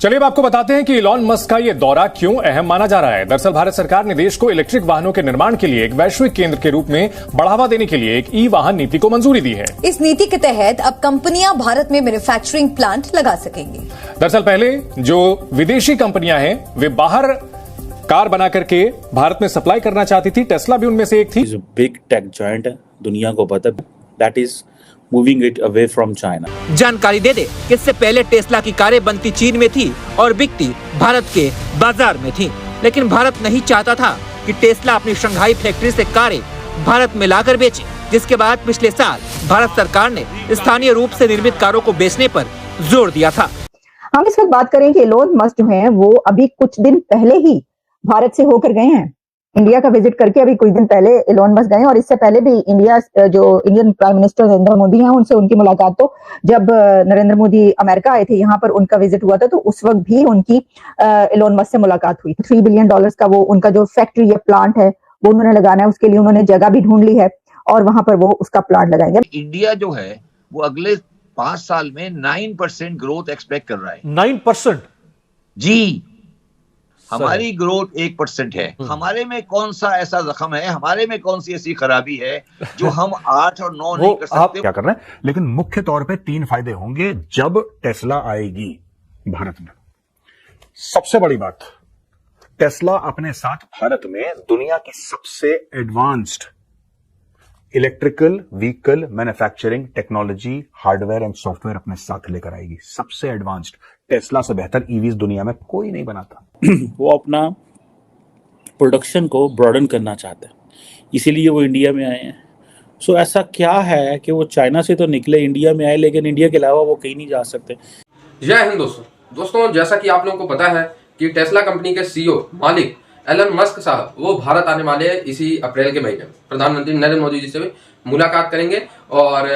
चलिए अब आपको बताते हैं कि इलॉन मस्क का ये दौरा क्यों अहम माना जा रहा है। दरअसल भारत सरकार ने देश को इलेक्ट्रिक वाहनों के निर्माण के लिए एक वैश्विक केंद्र के रूप में बढ़ावा देने के लिए एक ई वाहन नीति को मंजूरी दी है। इस नीति के तहत अब कंपनियां भारत में मैन्युफैक्चरिंग प्लांट लगा सकेंगी। दरअसल पहले जो विदेशी कंपनियां हैं वे बाहर कार बना करके भारत में सप्लाई करना चाहती थी। टेस्ला भी उनमें से एक थी। बिग टेक जॉइंट है, दुनिया को पता, that is moving it away from China. जानकारी दे दे कि इससे पहले टेस्ला की कारें बनती चीन में थी और बिकती भारत के बाजार में थी, लेकिन भारत नहीं चाहता था कि टेस्ला अपनी शंघाई फैक्ट्री से कारें भारत में लाकर बेचे, जिसके बाद पिछले साल भारत सरकार ने स्थानीय रूप से निर्मित कारों को बेचने पर जोर दिया था। हम इस वक्त बात करें कि इलोन मस्क जो हैं वो अभी कुछ दिन पहले ही भारत से होकर गए हैं, इंडिया का विजिट करके अभी कुछ दिन पहले इलोन मस्क गए। और इससे पहले भी Indian prime minister Narendra Modi हैं, उनसे उनकी मुलाकात तो जब नरेंद्र मोदी अमेरिका आए थे, यहाँ पर उनका विजिट हुआ था, तो उस वक्त भी उनकी इलोन मस्क से मुलाकात हुई। $3 बिलियन का वो उनका जो फैक्ट्री या प्लांट है वो उन्होंने लगाना है, उसके लिए उन्होंने जगह भी ढूंढ ली है और वहां पर वो उसका प्लांट लगाएंगे। इंडिया जो है वो अगले 5 साल में 9% ग्रोथ एक्सपेक्ट कर रहा है। 9%? जी, हमारी ग्रोथ 1% है। हमारे में कौन सा ऐसा जख्म है, हमारे में कौन सी ऐसी खराबी है जो हम 8 और 9 नहीं कर सकते। आप क्या कर रहे हैं, लेकिन मुख्य तौर पे 3 फायदे होंगे जब टेस्ला आएगी भारत में। सबसे बड़ी बात, टेस्ला अपने साथ भारत में दुनिया की सबसे advanced electrical vehicle manufacturing technology, hardware and software अपने साथ लेकर आएगी। सबसे एडवांस्ड, टेस्ला से बेहतर ईवीज दुनिया में कोई नहीं बनाता। वो अपना प्रोडक्शन को ब्रॉडन करना चाहते हैं, इसीलिए वो इंडिया में आए हैं। सो ऐसा क्या है कि वो चाइना से तो निकले, इंडिया में आए, लेकिन इंडिया के अलावा वो कहीं नहीं जा सकते। जय हिंद दोस्तों, जैसा कि आप लोगों को पता है कि टेस्ला कंपनी के सीईओ मालिक एलन मस्क साहब वो भारत आने वाले हैं इसी अप्रैल के महीने में। प्रधानमंत्री नरेंद्र मोदी जी से भी मुलाकात करेंगे और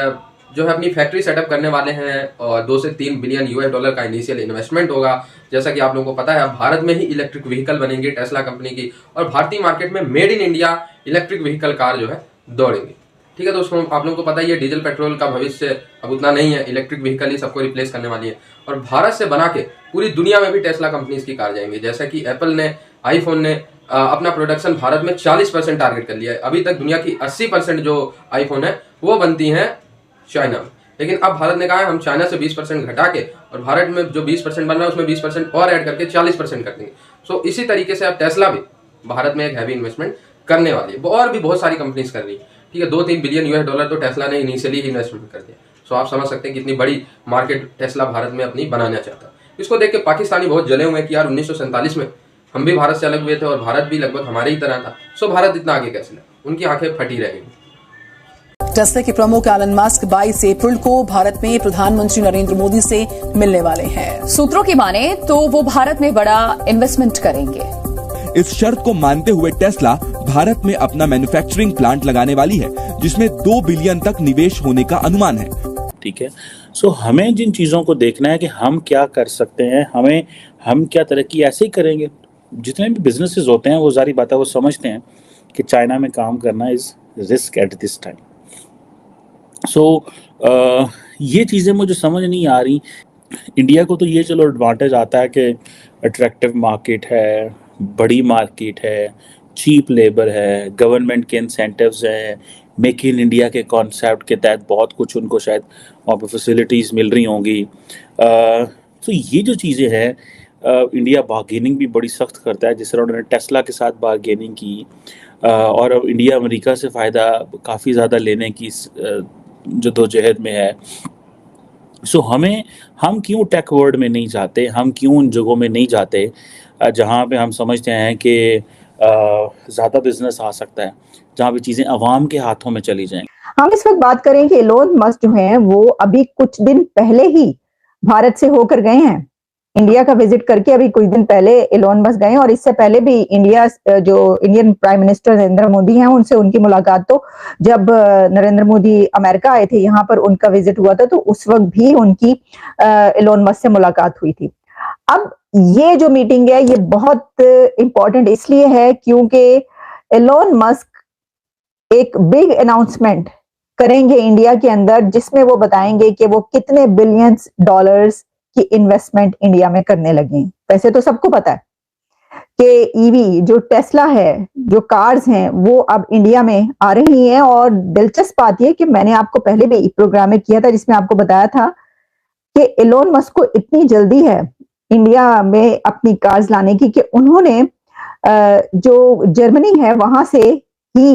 जो है अपनी फैक्ट्री सेटअप करने वाले हैं और $2 से 3 बिलियन का इनिशियल इन्वेस्टमेंट होगा। जैसा कि आप लोगों को पता है भारत में ही इलेक्ट्रिक व्हीकल बनेंगी टेस्ला कंपनी की और भारतीय मार्केट में made in India electric vehicle car जो है दौड़ेंगी। ठीक है दोस्तों, आप लोगों को पता ही है डीजल पेट्रोल का भविष्य अब उतना नहीं है, इलेक्ट्रिक व्हीकल ही सबको रिप्लेस करने वाली है और भारत से बना के पूरी दुनिया में भी टेस्ला कंपनी की कार जाएंगी। जैसा कि एप्पल ने, आईफोन ने अपना प्रोडक्शन भारत में 40% टारगेट कर लिया है। अभी तक दुनिया की 80% जो आईफोन है वो बनती हैं चाइना में, लेकिन अब भारत ने कहा है हम चाइना से 20% घटा के और भारत में जो 20% बन रहा है उसमें 20% और ऐड करके 40% कर देंगे। सो इसी तरीके से अब टेस्ला भी भारत में एक हैवी इन्वेस्टमेंट करने वाली है और भी बहुत सारी कंपनीज कर रही है। ठीक है, $2-3 बिलियन तो टेस्ला ने इनिशियली ही इन्वेस्टमेंट कर दिया। सो आप समझ सकते हैं कितनी बड़ी मार्केट टेस्ला भारत में अपनी बनाना चाहता है। इसको देख के पाकिस्तानी बहुत जले हुए हैं कि यार 1947 में हम भी भारत से अलग हुए थे और भारत भी लगभग हमारे ही तरह था, सो भारत इतना आगे कैसे लगा, उनकी आंखें फटी रहेंगी। टेस्ला के प्रमुख एलन मस्क 22 अप्रैल को भारत में प्रधानमंत्री नरेंद्र मोदी से मिलने वाले हैं। सूत्रों की माने तो वो भारत में बड़ा इन्वेस्टमेंट करेंगे। इस शर्त को मानते हुए टेस्ला भारत में अपना मैन्युफैक्चरिंग प्लांट लगाने वाली है, जिसमें $2 बिलियन तक निवेश होने का अनुमान है। ठीक है, सो हमें जिन चीजों को देखना है कि हम क्या कर सकते हैं, हम क्या तरक्की ऐसे ही करेंगे। जितने भी बिजनेसेस होते हैं वो सारी बात है, वो समझते हैं कि चाइना में काम करना is risk at this time. So ये चीज़ें मुझे समझ नहीं आ रही। इंडिया को तो ये चलो एडवांटेज आता है कि अट्रैक्टिव मार्केट है, बड़ी मार्केट है, चीप लेबर है, गवर्नमेंट के इंसेंटिव्स हैं, मेक इन इंडिया के कॉन्सेप्ट के तहत बहुत कुछ उनको शायद वहाँ पर फैसिलिटीज़ मिल रही होंगी। तो ये जो चीज़ें हैं, इंडिया बार्गेनिंग भी बड़ी सख्त करता है, जिस तरह उन्होंने टेस्ला के साथ बार्गेनिंग की और अब इंडिया अमेरिका से फ़ायदा काफ़ी ज़्यादा लेने की जद्दोजहद में है। सो हम क्यों टेक वर्ल्ड में नहीं जाते, हम क्यों उन जगहों में नहीं जाते जहाँ पे हम समझते हैं कि ज़्यादा बिजनेस आ सकता है, जहाँ पे चीज़ें अवाम के हाथों में चली जाएं। हम इस वक्त बात करें कि इलोन मस्क जो हैं वो अभी कुछ दिन पहले ही भारत से होकर गए हैं, इंडिया का विजिट करके अभी कुछ दिन पहले इलोन मस्क गए। और इससे पहले भी Indian prime minister Narendra Modi हैं, उनसे उनकी मुलाकात तो जब नरेंद्र मोदी अमेरिका आए थे, यहाँ पर उनका विजिट हुआ था, तो उस वक्त भी उनकी इलोन मस्क से मुलाकात हुई थी। अब ये जो मीटिंग है ये बहुत इंपॉर्टेंट इसलिए है क्योंकि इलोन मस्क एक बिग अनाउंसमेंट करेंगे इंडिया के अंदर, जिसमें वो बताएंगे कि वो कितने $बिलियंस की इन्वेस्टमेंट इंडिया में करने लगे हैं। वैसे तो सबको पता है कि ईवी जो टेस्ला है, जो कार्स हैं, वो अब इंडिया में आ रही हैं। और दिलचस्प बात यह कि मैंने आपको पहले भी प्रोग्राम में किया था जिसमें आपको बताया था कि एलोन मस्क को इतनी जल्दी है इंडिया में अपनी कार्स लाने की कि उन्होंने जो जर्मनी है वहां से ही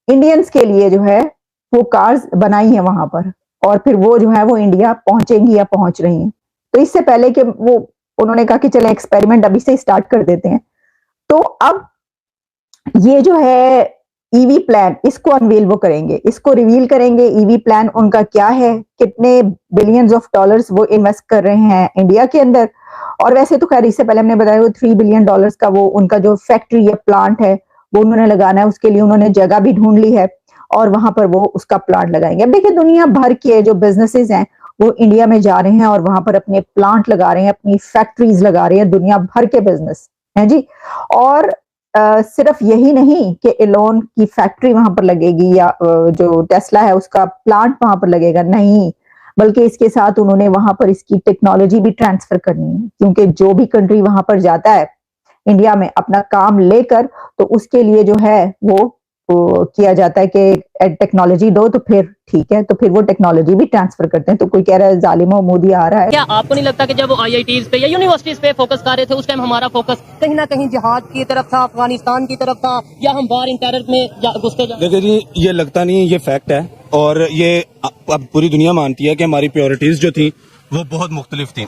इंडियंस के लिए जो है वो कार्स बनाई है वहां पर, और फिर वो जो है वो इंडिया पहुंचेंगी या पहुंच रही हैं। तो इससे पहले कि वो उन्होंने कहा कि चले एक्सपेरिमेंट अभी से स्टार्ट कर देते हैं। तो अब ये जो है ईवी प्लान, इसको अनवील वो करेंगे, इसको रिवील करेंगे। ईवी प्लान उनका क्या है, कितने बिलियंस ऑफ डॉलर्स वो इन्वेस्ट कर रहे हैं इंडिया के अंदर। और वैसे तो खैर इससे पहले हमने बताया वो $3 बिलियन का वो उनका जो फैक्ट्री या प्लांट है वो उन्होंने लगाना है। उसके लिए उन्होंने जगह भी ढूंढ ली है और वहां पर वो उसका प्लांट लगाएंगे। अब देखिए दुनिया भर के जो बिजनेसेस हैं वो इंडिया में जा रहे हैं और वहां पर अपने प्लांट लगा रहे हैं, अपनी फैक्ट्रीज लगा रहे हैं, दुनिया भर के बिजनेस हैं जी। और सिर्फ यही नहीं कि एलोन की फैक्ट्री वहां पर लगेगी या जो टेस्ला है उसका प्लांट वहां पर लगेगा, नहीं, बल्कि इसके साथ उन्होंने वहां पर इसकी टेक्नोलॉजी भी ट्रांसफर करनी है। क्योंकि जो भी कंट्री वहां पर जाता है इंडिया में अपना काम लेकर, तो उसके लिए जो है वो किया जाता है कि टेक्नोलॉजी दो, तो फिर ठीक है, तो फिर वो टेक्नोलॉजी भी ट्रांसफर करते हैं। तो कोई कह रहा है जालिमो मोदी आ रहा है। क्या आपको नहीं लगता कि जब IITs पे या यूनिवर्सिटीज पे फोकस कर रहे थे उस टाइम हमारा फोकस कहीं ना कहीं जिहाद की तरफ था, अफगानिस्तान की तरफ था, या हम वार इन टेरर में घुसते जा? देखिए जी, ये लगता नहीं, ये फैक्ट है और ये अब पूरी दुनिया मानती है कि हमारी प्रायोरिटीज जो थी वो बहुत मुख्तलिफ थी।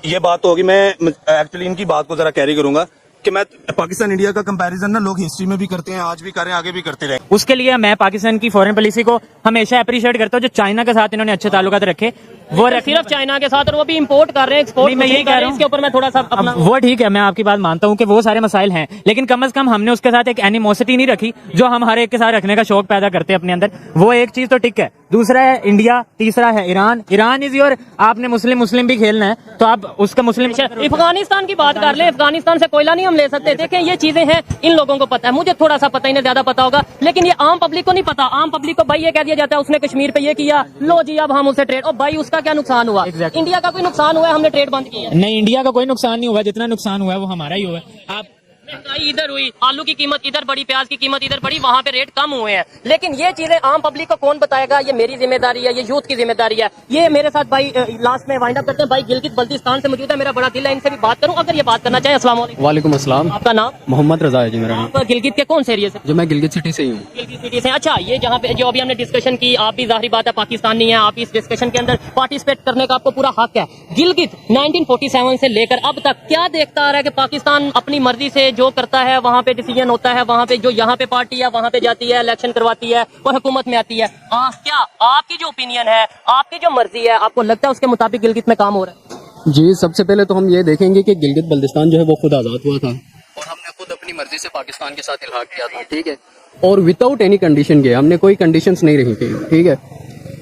ये बात होगी, मैं एक्चुअली इनकी बात को जरा कैरी करूंगा कि मैं पाकिस्तान इंडिया का कंपैरिजन ना लोग हिस्ट्री में भी करते हैं, आज भी कर रहे हैं, आगे भी करते रहे। उसके लिए मैं पाकिस्तान की फॉरेन पॉलिसी को हमेशा अप्रिशिएट करता हूँ। जो चाइना के साथ इन्होंने अच्छे ताल्लुकात रखे, वो सिर्फ चाइना के साथ, और वो भी इंपोर्ट कर रहे हैं, एक्सपोर्ट मैं यही कह रहा हूँ। इसके ऊपर मैं थोड़ा सा अपना वो ठीक है, मैं आपकी बात मानता हूँ कि वो सारे मसाइल हैं, लेकिन कम से कम हमने उसके साथ एक एनिमोसिटी नहीं रखी जो हम हर एक के साथ रखने का शौक पैदा करते हैं अपने अंदर। वो एक चीज तो ठीक है। दूसरा है इंडिया, तीसरा है ईरान। ईरान इज योर, आपने मुस्लिम भी खेलना है तो आप उसका मुस्लिम। अफगानिस्तान की बात कर ले, अफगानिस्तान से कोयला नहीं हम ले सकते। देखें ये चीजें हैं, इन लोगों को पता है, मुझे थोड़ा सा पता, इन्हें ज्यादा पता होगा, लेकिन ये आम पब्लिक को नहीं पता। आम पब्लिक को भाई ये कह दिया जाता है उसने कश्मीर पे ये किया, लो जी अब हम उससे ट्रेड, और भाई उसका क्या नुकसान हुआ? इंडिया का कोई नुकसान हुआ है? हमने ट्रेड बंद किया? नहीं, इंडिया का कोई नुकसान नहीं हुआ, जितना नुकसान हुआ है वो हमारा ही हुआ है। आप महंगाई इधर हुई, आलू की कीमत इधर बढ़ी, प्याज की कीमत इधर बढ़ी, वहाँ पे रेट कम हुए हैं, लेकिन ये चीजें आम पब्लिक को कौन बताएगा? ये मेरी जिम्मेदारी है, ये यूथ की जिम्मेदारी है। ये मेरे साथ भाई लास्ट में वाइंड अप करते हैं, भाई गिलगित बल्तिस्तान से मौजूद है, मेरा बड़ा दिल है इनसे भी बात करूं अगर ये बात करना चाहे। अस्सलाम वालेकुम। वालेकुम अस्सलाम। आपका नाम? मोहम्मद रजा है जी मेरा नाम। आप गिलगित के कौन से एरिया से? जो मैं गिलगित सिटी से ही हूँ। गिलगित सिटी से। अच्छा, ये जहाँ पे जो अभी हमने डिस्कशन की, आप भी जाहिर बात है पाकिस्तानी है, आप इस डिस्कशन के अंदर पार्टिसिपेट करने का आपको पूरा हक है। गिलगित 1947 से लेकर अब तक क्या देखता आ रहा है कि पाकिस्तान अपनी मर्जी से जो करता है वहाँ पे डिसीजन होता है, वहाँ पे जो यहाँ पे पार्टी है वहाँ पे जाती है, इलेक्शन करवाती है और हुकूमत में आती है। क्या आपकी जो ओपिनियन है, आपकी जो मर्जी है, आपको लगता है उसके मुताबिक गिलगित में काम हो रहा है? जी, सबसे पहले तो हम ये देखेंगे कि गिलगित बल्तिस्तान जो है वो खुद आज़ाद हुआ था और हमने खुद अपनी मर्जी से पाकिस्तान के साथ इल्हाक किया था, ठीक है, और विदाउट एनी कंडीशन के, हमने कोई कंडीशंस नहीं रही थी, ठीक है।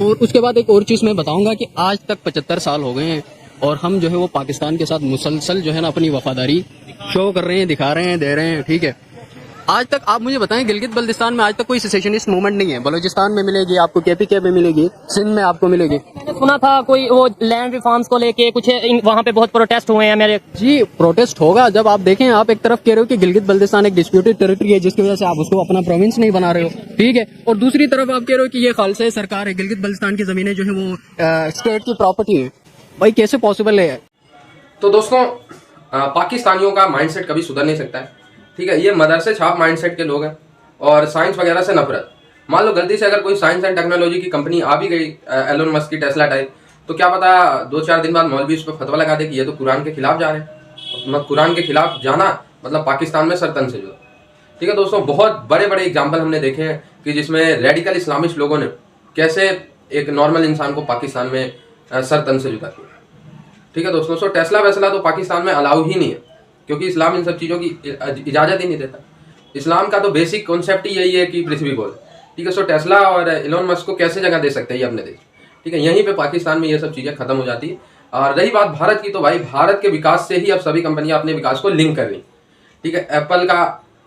और उसके बाद एक और चीज़ मैं बताऊंगा कि आज तक 75 साल हो गए हैं और हम जो है वो पाकिस्तान के साथ मुसलसल जो है ना अपनी वफादारी शो कर रहे हैं, दिखा रहे हैं, दे रहे हैं, ठीक है। आज तक आप मुझे बताएं, गिलगित बल्तिस्तान में आज तक कोई सेसेशनिस्ट मूवमेंट नहीं है। बलूचिस्तान में मिलेगी आपको, KPK में मिलेगी, सिंध में आपको मिलेगी। मैंने सुना था कोई वो लैंड रिफॉर्म्स को लेके कुछ वहाँ पे बहुत प्रोटेस्ट हुए हैं मेरे। जी, प्रोटेस्ट होगा जब आप देखें, आप एक तरफ कह रहे हो कि गिलगित बल्तिस्तान एक डिस्प्यूटेड टेरिटरी है जिसकी वजह से आप उसको अपना प्रोविंस नहीं बना रहे हो, ठीक है, और दूसरी तरफ आप कह रहे हो कि ये खालसा सरकार है, गिलगित बल्तिस्तान की जमीनें जो है वो स्टेट की प्रॉपर्टी है। भाई कैसे पॉसिबल है? तो दोस्तों, पाकिस्तानियों का माइंडसेट कभी सुधर नहीं सकता है, ठीक है। ये मदरसे छाप माइंडसेट के लोग हैं और साइंस वगैरह से नफरत। मान लो गलती से अगर कोई साइंस एंड टेक्नोलॉजी की कंपनी आ भी गई, एलोन मस्क की टेस्ला टाइप, तो क्या पता 2-4 दिन बाद मौलवी उस पर फतवा लगा दे कि ये तो कुरान के खिलाफ जा रहे हैं। कुरान के खिलाफ जाना मतलब पाकिस्तान में सरतन से जुड़ा, ठीक है दोस्तों। बहुत बड़े बड़े एग्जाम्पल हमने देखे हैं कि जिसमें रेडिकल इस्लामिस्ट लोगों ने कैसे एक नॉर्मल इंसान को पाकिस्तान में सरतन से जुदा किया, ठीक है दोस्तों। सो टेस्ला वैसला तो पाकिस्तान में अलाउ ही नहीं है क्योंकि इस्लाम इन सब चीज़ों की इजाज़त ही नहीं देता। इस्लाम का तो बेसिक कॉन्सेप्ट ही यही है कि पृथ्वी गोल, ठीक है। सो टेस्ला और एलोन मस्क को कैसे जगह दे सकते हैं ये अपने देश, ठीक है। यहीं पे पाकिस्तान में ये सब चीज़ें खत्म हो जाती है। और रही बात भारत की, तो भाई भारत के विकास से ही अब सभी कंपनियां अपने विकास को लिंक कर रही, ठीक है। एप्पल का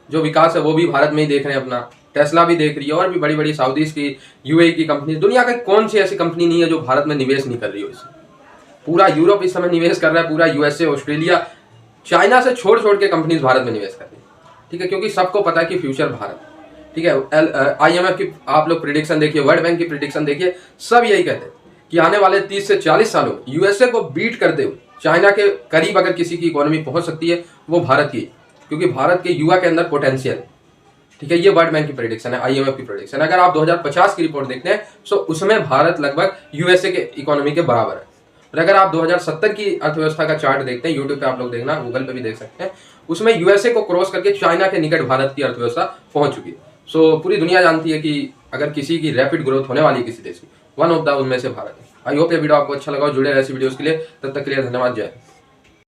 जो विकास है वो भी भारत में ही देख रहे हैं अपना, टेस्ला भी देख रही है और भी बड़ी बड़ी सऊदीज की, UAE की कंपनी। दुनिया की कौन सी ऐसी कंपनी नहीं है जो भारत में निवेश नहीं कर रही हो इसमें, पूरा यूरोप इस समय निवेश कर रहा है, पूरा यूएसए, ऑस्ट्रेलिया, चाइना से छोड़ छोड़ के कंपनीज भारत में निवेश कर रही है, ठीक है, क्योंकि सबको पता है कि फ्यूचर भारत, ठीक है। IMF की आप लोग प्रिडिक्शन देखिए, वर्ल्ड बैंक की प्रिडिक्शन देखिए, सब यही कहते हैं कि आने वाले 30 से 40 सालों में यूएसए को बीट करते हुए चाइना के करीब अगर किसी की इकोनॉमी पहुंच सकती है वो भारत की, क्योंकि भारत के युवा के अंदर पोटेंशियल है, ठीक है। ये वर्ल्ड बैंक की प्रेडिक्शन है, IMF की प्रेडिक्शन। अगर आप 2050 की रिपोर्ट देखते हैं तो उसमें भारत लगभग यूएसए के इकोनॉमी के बराबर है। और अगर आप 2070 की अर्थव्यवस्था का चार्ट देखते हैं, यूट्यूब पे आप लोग देखना, गूगल पे भी देख सकते हैं, उसमें यूएसए को क्रॉस करके चाइना के निकट भारत की अर्थव्यवस्था पहुंच चुकी है। सो पूरी दुनिया जानती है कि अगर किसी की रैपिड ग्रोथ होने वाली है किसी देश की, वन ऑफ द उनमें से भारत है। आई होप ये वीडियो आपको अच्छा लगा, जुड़े रहे ऐसी वीडियोस के लिए। तब तक के लिए धन्यवाद, जय।